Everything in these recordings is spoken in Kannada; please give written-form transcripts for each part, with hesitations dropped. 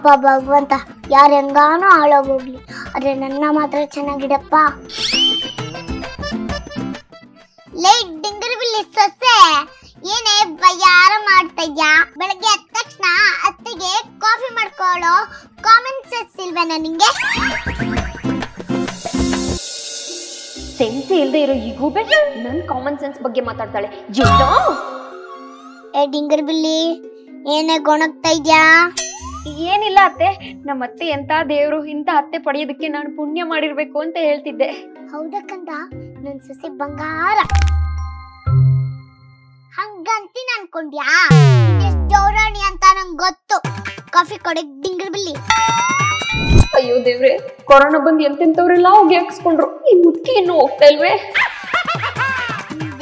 ಅಪ್ಪ ಭಗವಂತ ಯಾರ ಹೆಂಗಾನೋ ಹಾಳಾಗೋಗ್ಲಿ, ಆದ್ರೆ ನನ್ನ ಮಾತ್ರ ಚೆನ್ನಾಗಿಡಪ್ಪ. ಲೈಟ್ ಡಿಂಗರ್ಬಿಲ್ಲಿ ಸೊಸೆ, ಏನೇ ಬಯ್ಯಾರ ಮಾಡ್ತಾ ಇದ್ಯಾ? ಬೆಳಗ್ಗೆ ಎದ್ದ ತಕ್ಷಣ ಅತ್ತೆಗೆ ಕಾಫಿ ಮಾಡ್ಕೊಳ್ಳೋ ಕಾಮನ್ ಸೆನ್ಸ್ ಇಲ್ವೇನಾ ನಿಂಗೆ? ಸೆನ್ಸ್ ಇಲ್ದೆ ಇರೋ ಈ ಗೂಬೆ ನನ್ ಕಾಮನ್ ಸೆನ್ಸ್ ಬಗ್ಗೆ ಮಾತಾಡ್ತಾಳೆ. ಏ ಡಿಂಗರ್ಬಿಲ್ಲಿ, ಏನೇ ಗೊಣಗ್ತಾ ಇದ್ಯಾ? ಏನಿಲ್ಲ ಅತ್ತೆ, ನಮ್ಮ ಅತ್ತೆ ಎಂತ ದೇವ್ರು, ಇಂತ ಅತ್ತೆ ಪಡೆಯೋದಕ್ಕೆ ನಾನು ಪುಣ್ಯ ಮಾಡಿರ್ಬೇಕು ಅಂತ ಹೇಳ್ತಿದ್ದೆ. ಹೌದಕ್ಕಂತ ನನ್ ಸೊಸೆ ಬಂಗಾರ ಹಂಗಂತೀನಿ ಅನ್ಕೊಂಡ್ಯಾ? ಜೌರಾಣಿ ಅಂತ ನಂಗೆ ಗೊತ್ತು. ಕಾಫಿ ಕೊಡಕ್ ಡಿಂಗರ್ಬಿಲ್ಲಿ. ಅಯ್ಯೋ ದೇವ್ರೆ, ಕೊರೋನಾ ಬಂದು ಎಂತೆಂತವ್ರೆಲ್ಲ ಹೋಗಿ ಹಾಕ್ಸ್ಕೊಂಡ್ರು, ಈ ಮುದ್ಕೆ ಇನ್ನು ಹೋಗ್ತಾ ಇಲ್ವೇ?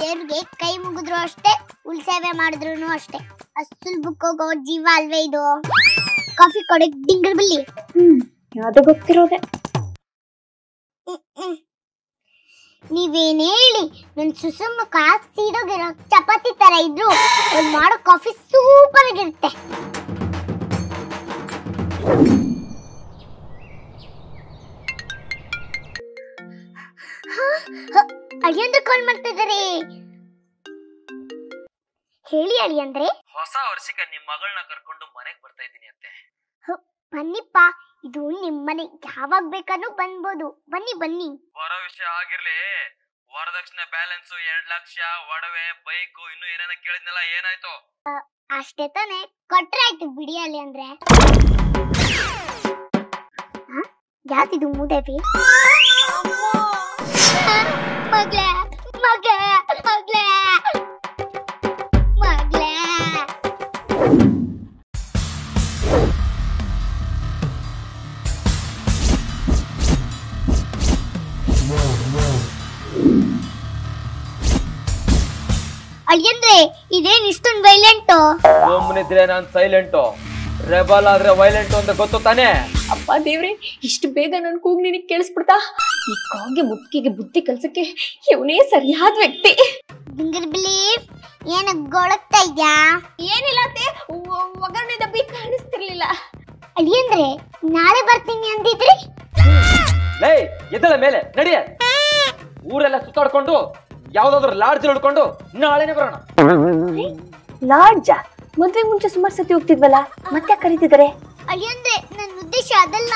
ದೇವ್ರಿಗೆ ಕೈ ಮುಗಿದ್ರು ಅಷ್ಟೇ, ಉಳ್ಸೇವೆ ಮಾಡಿದ್ರು ಅಷ್ಟೇ. ಅಷ್ಟುಲ್ ಬುಕ್ ಹೋಗೋ ಜೀವ ಅಲ್ವೇ ಇದು? ಕಾಫಿ ಕೊಡಕ್ ಡಿಂಗರ್ಬಿಲ್ಲಿ. ಅದು ಗೊತ್ತಿರೋದೆ. ನೀವೇನೇ ಹೇಳಿ, ನನ್ ಸುಸುಮುಖ ಸೀದೋಗಿರೋ ಚಪಾತಿ ತರ ಇದ್ರು ಅವ್ರು ಮಾಡೋ ಕಾಫಿ ಸೂಪರ್ ಆಗಿರುತ್ತೆ. ಅಳಿಯಂದ್ರೆ ಕಾಲ್ ಮಾಡ್ತಿದ್ದಾರೆ. ಹೇಳಿ ಅಳಿಯಂದ್ರೆ. ಹೊಸ ವರ್ಷಕ್ಕೆ ನಿಮ್ ಮಗಳನ್ನ ಕರ್ಕೊಂಡು ಮನೆಗ್ ಬರ್ತಾ ಇದ್ದೀನಿ ಅಂತೆ. ಬನ್ನಿಪ್ಪ, ಇದು ನಿಮ್ಮನೆ, ಯಾವಾಗ ಬೇಕಾದ್ರೂ ಬನ್ಬೋದು. ಬನ್ನಿ ಬನ್ನಿ. ಬರೋ ವಿಷಯ ಆಗಿರ್ಲಿ, ವರದಕ್ಷಿಣೆ ಬ್ಯಾಲೆನ್ಸ್ 2 ಲಕ್ಷ, ಒಡವೆ, ಬೈಕು, ಇನ್ನು ಏನೇನ ಕೇಳಿದ್ನಲ್ಲ, ಏನಾಯ್ತು? ಅಷ್ಟೇ ತಾನೆ, ಕೊಟ್ರೆ ಆಯ್ತು ಬಿಡಿ ಅಳಿಯಂದ್ರೆ. ಯಾತಿದು ಮೂದೇವಿ? ಮಗ್ಲೇ ಮಗ್ಲೇ ಮಗ್ಲೇ ಮಗ್ಲೇ. ಅಳಿಯಂದ್ರೆ ಇದೇನ್ ಇಷ್ಟೊಂದು ವೈಲೆಂಟು? ಒಮ್ಮನಿದ್ರೆ ನಾನ್ ಸೈಲೆಂಟು, ರೆಬಲ್ ಆದ್ರೆ ವೈಲೆಂಟು ಅಂತ ಗೊತ್ತು ತಾನೆ? ಅಪ್ಪ ದೇವ್ರೆ, ಇಷ್ಟು ಬೇಗ ನನ್ ಕೂಗ್ ನಿನಗ್ ಕೇಳಿಸ್ಬಿಡ್ತಾ? ಈ ಕಾಗೆ ಮುದ್ಕಿಗೆ ಬುದ್ಧಿ ಕಲ್ಸಕ್ಕೆ ಇವನೇ ಸರಿಯಾದ ವ್ಯಕ್ತಿ. ಡಿಂಗರ್ಬಿಲ್ಲಿ, ಏನ ಗೊಳಗ್ತಾ ಇದ್ಯಾ? ಏನಿಲ್ಲ ಅತ್ತೆ, ಒಗ್ಗರಣೆ ಡಬ್ಬಿ ಕಾಣಿಸ್ತಿರ್ಲಿಲ್ಲ. ಅಳಿಯಂದ್ರೆ ನಾಳೆ ಬರ್ತೀನಿ ಅಂದಿದ್ರಿ. ಲೈ ಎದ್ದಳ ಮೇಲೆ ನಡಿಯ. ಊರೆಲ್ಲ ಸುತ್ತಾಡ್ಕೊಂಡು ಯಾವ್ದಾದ್ರು ಲಾಡ್ಜ್ ಹಿಡ್ಕೊಂಡು ನಾಳೆನೆ ಬರೋಣ. ಲಾಡ್ಜ? ಮದ್ವೆಗ್ ಮುಂಚೆ ಸುಮಾರು ಸತಿ ಹೋಗ್ತಿದ್ವಲ್ಲ, ಮತ್ತೆ ಕರೀತಿದ್ದಾರೆ. ಅಳಿಯಂದ್ರೆ ನನ್ನ ಉದ್ದೇಶ ಅದಲ್ಲ.